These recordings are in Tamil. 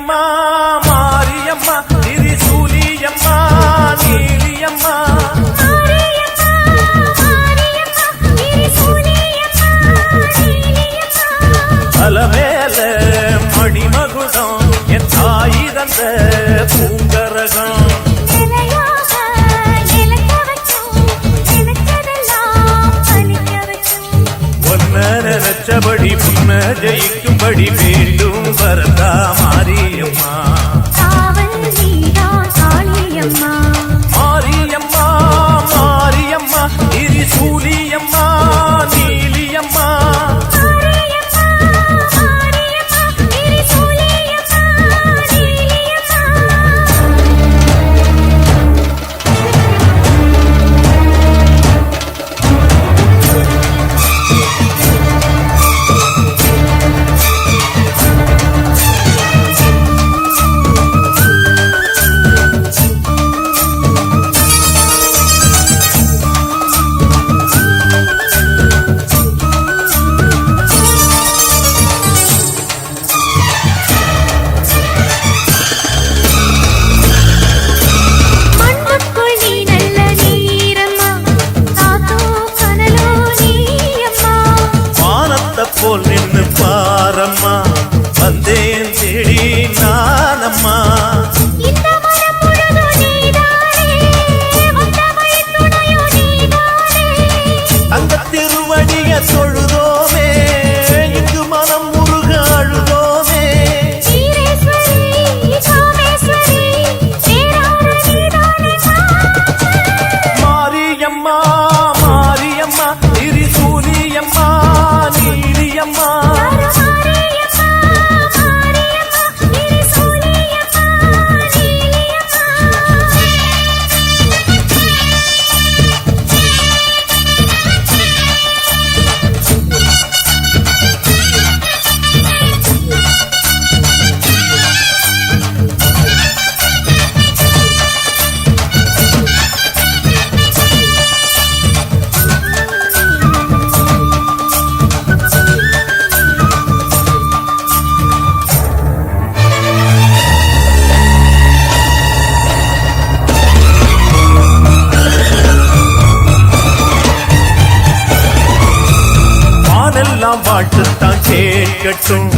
மாரியம்மா மாரியம்மா திரிசூலியம்மா நீலியம்மா அலமேல மணிமகுடம் என் தாய் தந்த பூங்கரகம் நினைச்சபடி புன்ன ஜெயிக்கும்படி வேண்டும் வரதா மாரியம்மா மாரியம்மா மாரியம்மா திரிசூலியம்மா நீலியம்மா போல் நின்று பாரம்மா வந்தேன் தேடி நானம்மா அந்த திருவடிய தொழுதோமே இங்கு மனம் முருக அழுதோமே மாரியம்மா மாரியம்மா திரிசூலியம்மா நீலியம்மா வாழ்த்துத்தான் கேட்கட்டும்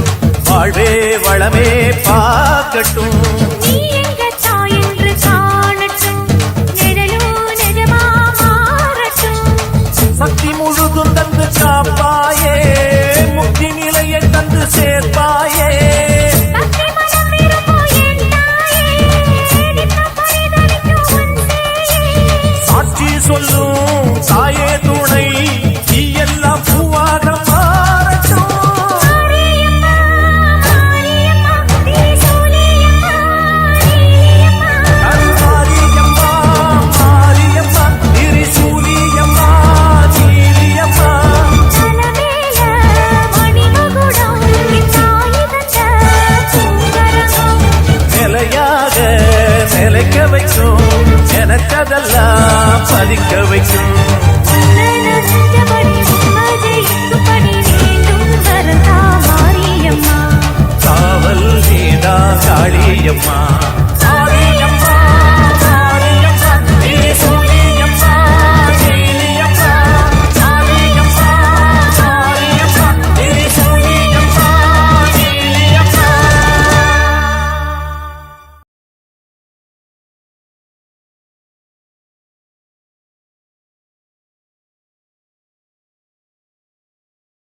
வாழ்வே வளமே பார்க்கட்டும் சக்தி முழுதும் தந்து காப்பாயே முக்தி நிலையை தந்து சேர்ப்பாயே சாட்சி சொல்லும் தாயே துணை நீ எல்லாம் பூவாக நிலைக்க வைக்கும் எனக்கதெல்லாம் பதிக்க வைக்கும் காவல் நீதா காளியம்மா